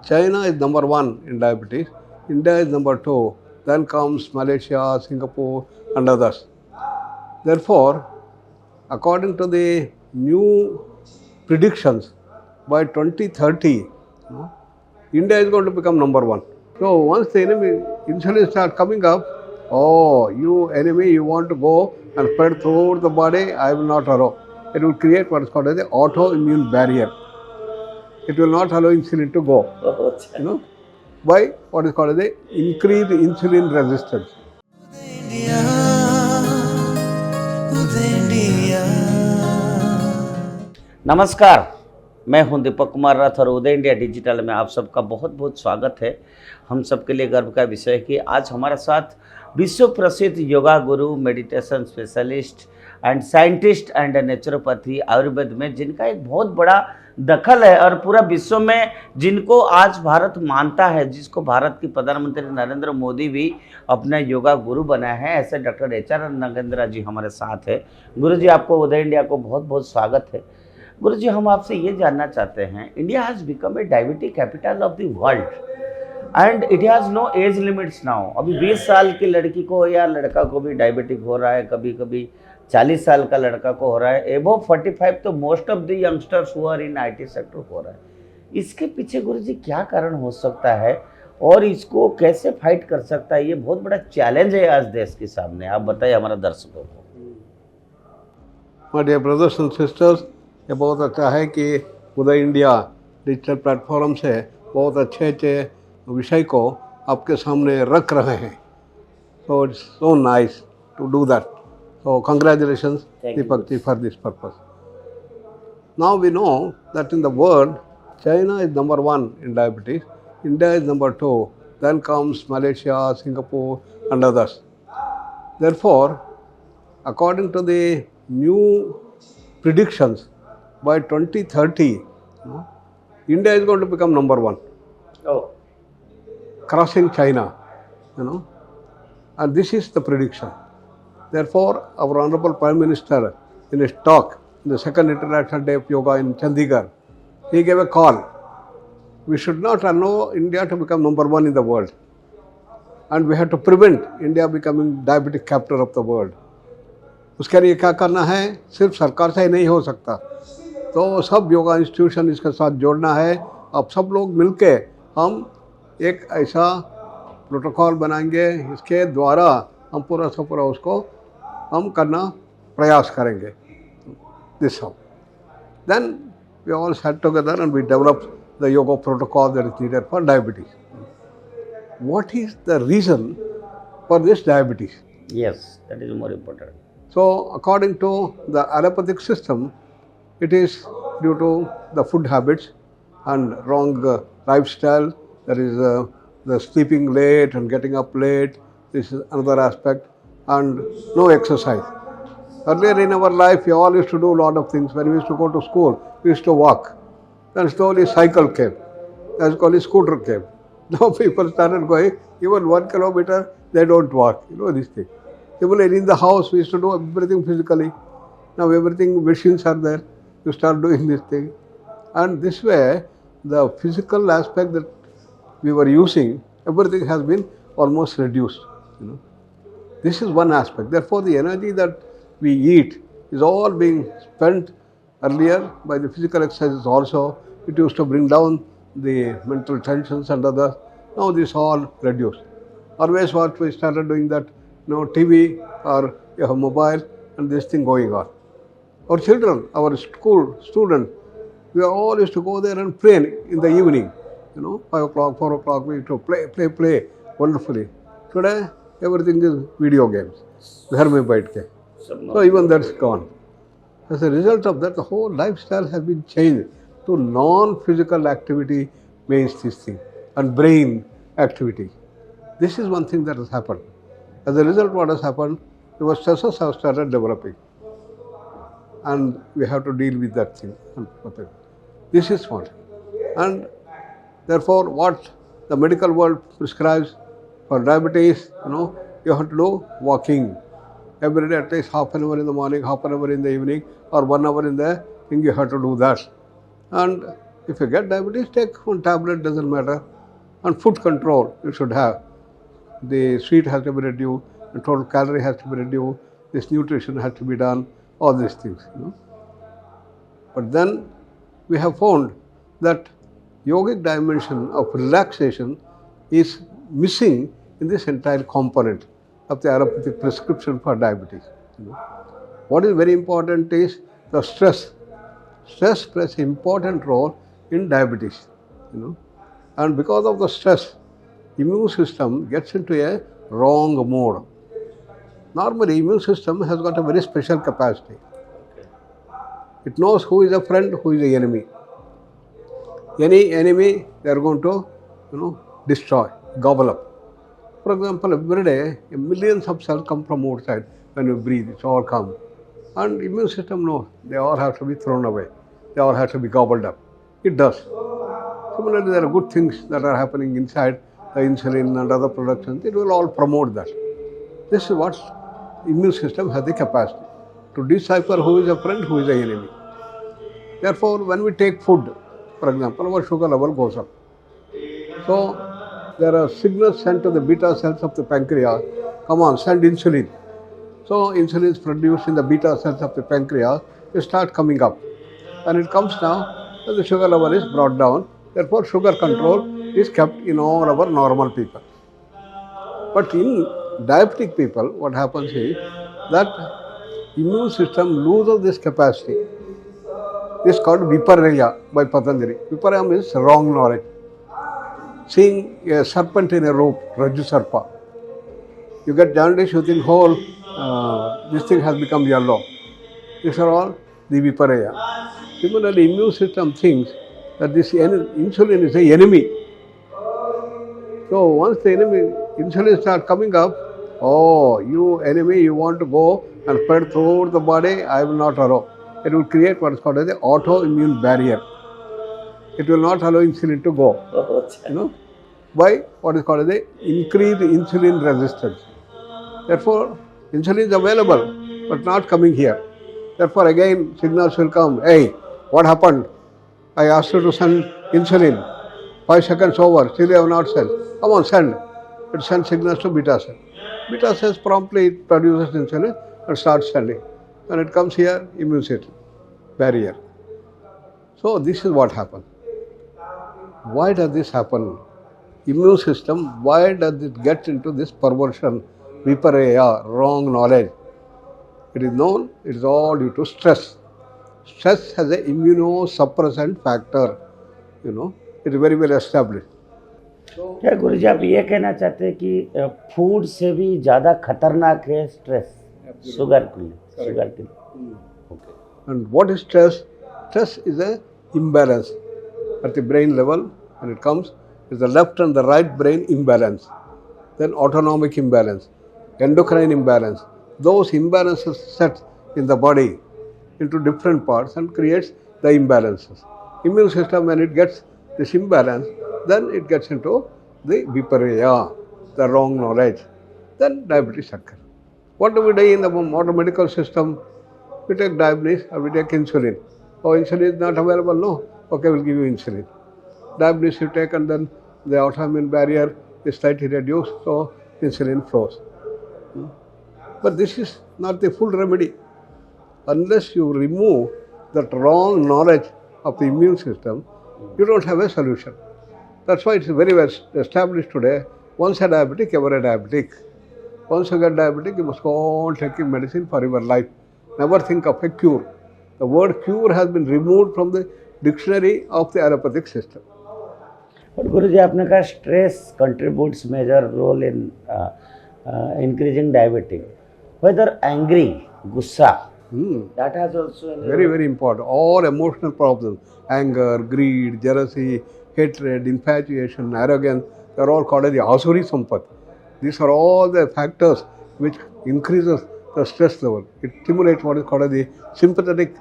China is number one in diabetes, India is number two, then comes Malaysia, Singapore and others. Therefore, according to the new predictions, by 2030, India is going to become number one. So once the enemy insulin start coming up, oh, you enemy, you want to go and spread throughout the body, I will not allow. It will create what is called as the autoimmune barrier. It will not allow insulin to go. By what is called as the increased insulin resistance. नमस्कार, मैं हूं दीपक कुमार रथ और उदय India digital में आप सबका बहुत बहुत स्वागत है। हम सबके लिए गर्व का विषय है कि आज हमारे साथ विश्व प्रसिद्ध योगा गुरु, meditation specialist and scientist and naturopathy Ayurveda में जिनका एक बहुत बड़ा दखल है और पूरा विश्व में जिनको आज भारत मानता है, जिसको भारत की प्रधानमंत्री नरेंद्र मोदी भी अपना योगा गुरु बनाए हैं, ऐसे डॉक्टर एच.आर. नागेंद्र जी हमारे साथ है। गुरु जी, आपको उदय इंडिया को बहुत बहुत स्वागत है। गुरु जी, हम आपसे ये जानना चाहते हैं, India has become a diabetic capital of the world and it has no age limits now. अभी 20 साल की लड़की को या लड़का को भी डायबिटिक हो रहा है, कभी कभी 40 साल का लड़का को हो रहा है, एबो 45 तो most of the youngsters who are in IT sector हो रहा है। इसके पीछे गुरु जी क्या कारण हो सकता है और इसको कैसे फाइट कर सकता है? ये बहुत बड़ा चैलेंज है आज देश के सामने, आप बताइए हमारे दर्शकों को। My dear brothers and sisters, ये बहुत अच्छा है कि उदय इंडिया डिजिटल प्लेटफॉर्म से बहुत अच्छे अच्छे विषय को आपके सामने रख रहे हैं। So it's so nice to do that. So congratulations, Deepak ji, for this purpose. Now we know that in the world, China is number one in diabetes, India is number two, then comes Malaysia, Singapore and others. Therefore, according to the new predictions, by 2030, India is going to become number one, crossing China, and this is the prediction. Therefore, our Honorable Prime Minister, in his talk in the second International Day of Yoga in Chandigarh, he gave a call. We should not allow India to become number one in the world. And we have to prevent India becoming diabetic capital of the world. उसके लिए क्या करना है? सिर्फ सरकार से ही नहीं हो सकता, तो सब योगा इंस्टीट्यूशन इसके साथ जोड़ना है। अब सब लोग मिलके हम एक ऐसा प्रोटोकॉल बनाएंगे, इसके द्वारा हम पूरा से पूरा उसको हम करना प्रयास करेंगे। This how then we all sat together and we develop the yoga protocol that is needed for diabetes. What is the reason for this diabetes? Yes, that is more important. So according to the allopathic system, it is due to the food habits and wrong lifestyle. There is the sleeping late and getting up late. This is another aspect, and no exercise. Earlier in our life, we all used to do a lot of things. When we used to go to school, we used to walk. Then slowly cycle came. That's called scooter came. Now people started going, even 1 kilometer, they don't walk. This thing. Similarly, in the house, we used to do everything physically. Now everything, machines are there. You start doing this thing. And this way, the physical aspect that we were using, everything has been almost reduced. This is one aspect. Therefore, the energy that we eat is all being spent earlier by the physical exercises also. It used to bring down the mental tensions and others. Now this all reduced. Always what we started doing that, TV or you have mobile and this thing going on. Our children, our school students, we all used to go there and play in the evening. 5 o'clock, 4 o'clock, we used to play wonderfully. Today, everything is video games. घर में बैठ के. So even that's gone. As a result of that, the whole lifestyle has been changed to non-physical activity means this thing, and brain activity. This is one thing that has happened. As a result, what has happened? Your stresses have started developing. And we have to deal with that thing. This is one. And therefore, what the medical world prescribes for diabetes, you have to do walking. Every day, at least half an hour in the morning, half an hour in the evening, or 1 hour in the thing, you have to do that. And If you get diabetes, take one tablet, doesn't matter. And food control you should have. The sweet has to be reduced, the total calorie has to be reduced, this nutrition has to be done, all these things. But then we have found that yogic dimension of relaxation is missing in this entire component of the allopathic prescription for diabetes. What is very important is the stress. Stress plays an important role in diabetes. And because of the stress, immune system gets into a wrong mode. Normally, immune system has got a very special capacity. It knows who is a friend, who is the enemy. Any enemy, they are going to, destroy, gobble up. For example, every day, millions of cells come from outside when you breathe. It's all come. And immune system knows they all have to be thrown away. They all have to be gobbled up. It does. Similarly, there are good things that are happening inside the insulin and other productions. It will all promote that. This is what immune system has the capacity to decipher who is a friend, who is the enemy. Therefore, when we take food, for example, our sugar level goes up. So, there are signals sent to the beta cells of the pancreas, come on, send insulin. So, insulin is produced in the beta cells of the pancreas, it starts coming up. When it comes down, the sugar level is brought down. Therefore, sugar control is kept in all our normal people. But in diabetic people, what happens is that immune system loses this capacity. This is called viparaya by Patanjali. Viparaya means wrong knowledge. Seeing a serpent in a rope, Rajju Sarpa. You get jaundice, you think this thing has become yellow. These are all the viparaya. Similarly, immune system thinks that this insulin is the enemy. So once the insulin starts coming up, oh, you enemy, you want to go and spread throughout the body, I will not allow. It will create what is called as the autoimmune barrier. It will not allow insulin to go. By what is called as the increased insulin resistance. Therefore, insulin is available, but not coming here. Therefore, again, signals will come. Hey, what happened? I asked you to send insulin. 5 seconds over, still you have not sent. Come on, send. It sends signals to beta cell. Beta cells promptly produces insulin and starts sending. When it comes here, immune system, barrier. So this is what happens. Why does this happen? Immune system, why does it get into this perversion, viparaya, wrong knowledge? It is known, it is all due to stress. Stress has an immunosuppressant factor. It is very well established. क्या गुरु जी आप ये कहना चाहते हैं कि food से भी ज़्यादा खतरनाक है स्ट्रेस शुगर के लिए? Okay. And what is stress? Stress is an imbalance at the brain level. When it comes, is the left and the right brain imbalance. Then autonomic imbalance, endocrine imbalance. Those imbalances set in the body into different parts and creates the imbalances. Immune system, when it gets this imbalance, then it gets into the viparaya, the wrong knowledge. Then diabetes occurs. What do we do in the modern medical system? We take diabetes or we take insulin. Oh, insulin is not available? No. Okay, we'll give you insulin. Diabetes you take and then the autoimmune barrier is slightly reduced, so insulin flows. But this is not the full remedy. Unless you remove that wrong knowledge of the immune system, you don't have a solution. That's why it's very well established today. Once a diabetic, ever a diabetic. Once you get diabetic, you must go on taking medicine for your life. Never think of a cure. The word cure has been removed from the dictionary of the allopathic system. But Guruji, आपने कहा stress contributes major role in increasing diabetes. Whether angry, gussa, that has also very, very important. All emotional problems, anger, greed, jealousy, hatred, infatuation, arrogance, they are all called as the asuri sampat. These are all the factors which increases the stress level. It stimulates what is called as the sympathetic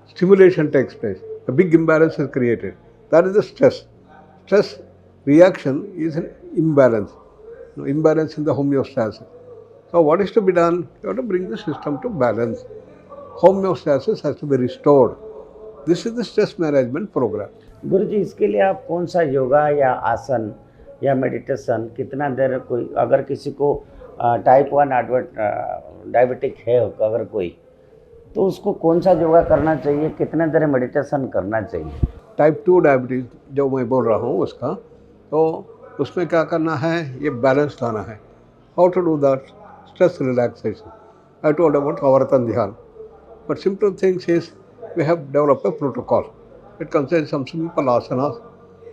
stimulation takes place. A big imbalance is created. That is the stress. Stress reaction is an imbalance. Imbalance in the homeostasis. So what is to be done? You have to bring the system to balance. Homeostasis has to be restored. This is the stress management program. गुरुजी, इसके लिए आप कौन सा योगा या आसन या meditation कितना देर, कोई अगर किसी को टाइप 1 डायबिटिक है अगर कोई, तो उसको कौन सा योगा करना चाहिए, कितने देर मेडिटेशन करना चाहिए? टाइप 2 डायबिटीज़ जो मैं बोल रहा हूँ उसका, तो उसमें क्या करना है, ये बैलेंस लाना है. How to do that? Stress relaxation. I told about avartan dhyan. But simple things is we have developed a protocol. It contains some simple asanas,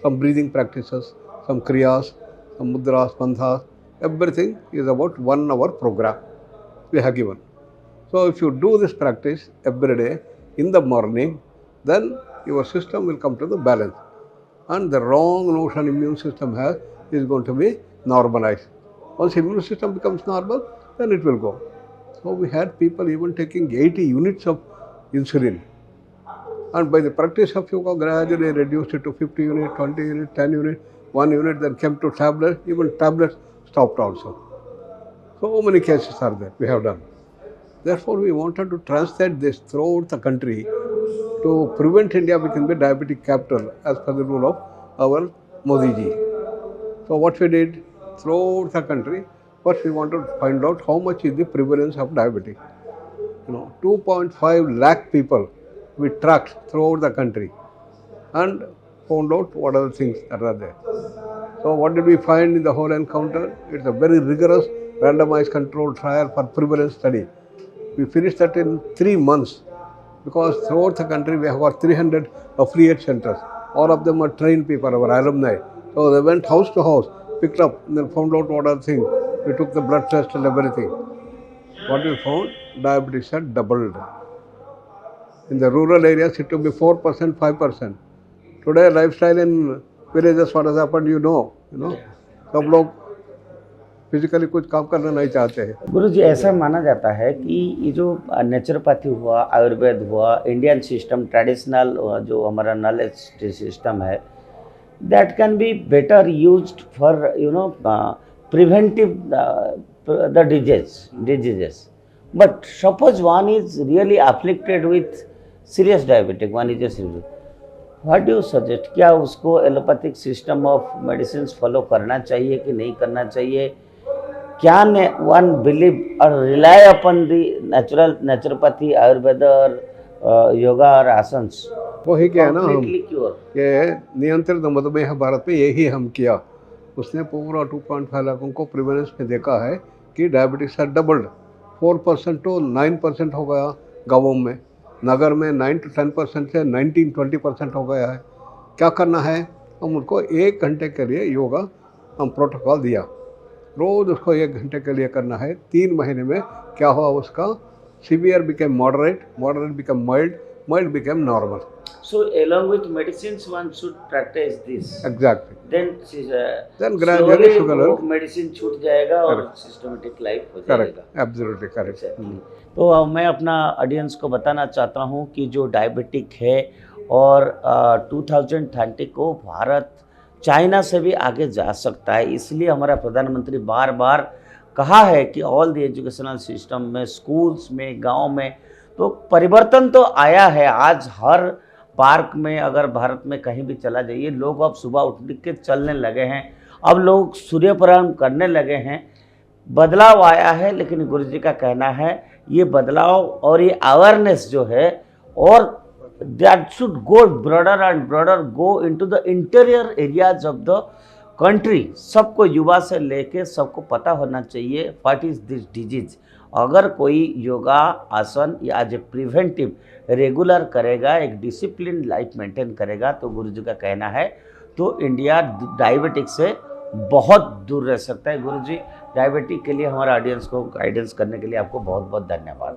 some breathing practices, some kriyas, some mudras, bandhas. Everything is about 1 hour program we have given. So if you do this practice every day in the morning, then your system will come to the balance. And the wrong notion immune system has is going to be normalized. Once immune system becomes normal, then it will go. So we had people even taking 80 units of insulin. And by the practice of yoga, gradually reduced it to 50 units, 20 units, 10 units, 1 unit, then came to tablets. Even tablets stopped also. So many cases are there we have done. Therefore, we wanted to translate this throughout the country to prevent India becoming the diabetic capital as per the rule of our Modi ji. So what we did throughout the country, first we wanted to find out how much is the prevalence of diabetes. 2.5 lakh people we tracked throughout the country and found out what are the things that are there. So what did we find in the whole encounter? It's a very rigorous randomized controlled trial for prevalence study. We finished that in 3 months because throughout the country we have got 300 affiliate centers. All of them are trained people, our alumni. So they went house to house, picked up and then found out what are the things. We took the blood test and everything. What we found? Diabetes had doubled. In the rural areas, it will be 4%, 5%. Today, lifestyle in villages, what has happened, you know. सब लोग physically कुछ काम करना नहीं चाहते हैं. गुरुजी, ऐसा माना जाता है कि ये जो नेचुरोपैथी हुआ, आयुर्वेद हुआ, इंडियन सिस्टम, ट्रेडिशनल जो हमारा नॉलेज सिस्टम है, that can be better used for preventive the diseases. But suppose one is really afflicted with serious diabetic, one is a serious. What do you suggest? क्या उसको allopathic system of medicine follow करना चाहिए कि नहीं करना चाहिए? क्या one believe or rely upon the naturopathy, Ayurveda और योगा और आसन्स? वही क्या है ना, हम ये नियंत्रित मधुमेह भारत में यही हम किया. उसने पूरा 2.5 लाखों को प्रिवेलेंस में देखा है कि डायबिटीज है डबल्ड. 4% to 9% हो गया गाँवों में, नगर में 9 to 10% से 19-20% हो गया है. क्या करना है? हम उनको 1 घंटे के लिए योगा हम प्रोटोकॉल दिया. रोज़ उसको 1 घंटे के लिए करना है. 3 महीने में क्या हुआ उसका? Severe became moderate, moderate became mild, mild became normal. So along with medicines, one should practice this. Exactly. Then gradually sugar level medicine छूट जाएगा और systematic life हो जाएगा. Correct. Absolutely correct. तो मैं अपना ऑडियंस को बताना चाहता हूँ कि जो डायबिटिक है और 2030 को भारत चाइना से भी आगे जा सकता है. इसलिए हमारा प्रधानमंत्री बार बार कहा है कि ऑल द एजुकेशनल सिस्टम में, स्कूल्स में, गांव में तो परिवर्तन तो आया है. आज हर पार्क में अगर भारत में कहीं भी चला जाइए, लोग अब सुबह उठ के चलने लगे हैं, अब लोग सूर्य प्रणाम करने लगे हैं. बदलाव आया है, लेकिन गुरुजी का कहना है ये बदलाव और ये अवेयरनेस जो है, और that should go broader and broader, go into the interior areas of the country. सबको, युवा से लेके सबको पता होना चाहिए व्हाट इज दिस डिजीज. अगर कोई योगा, आसन या एज ए प्रिवेंटिव रेगुलर करेगा, एक डिसिप्लिन लाइफ मेंटेन करेगा, तो गुरुजी का कहना है तो इंडिया डायबिटिक से बहुत दूर रह सकता है. गुरुजी, डायबिटिक के लिए हमारे ऑडियंस को गाइडेंस करने के लिए आपको बहुत बहुत धन्यवाद.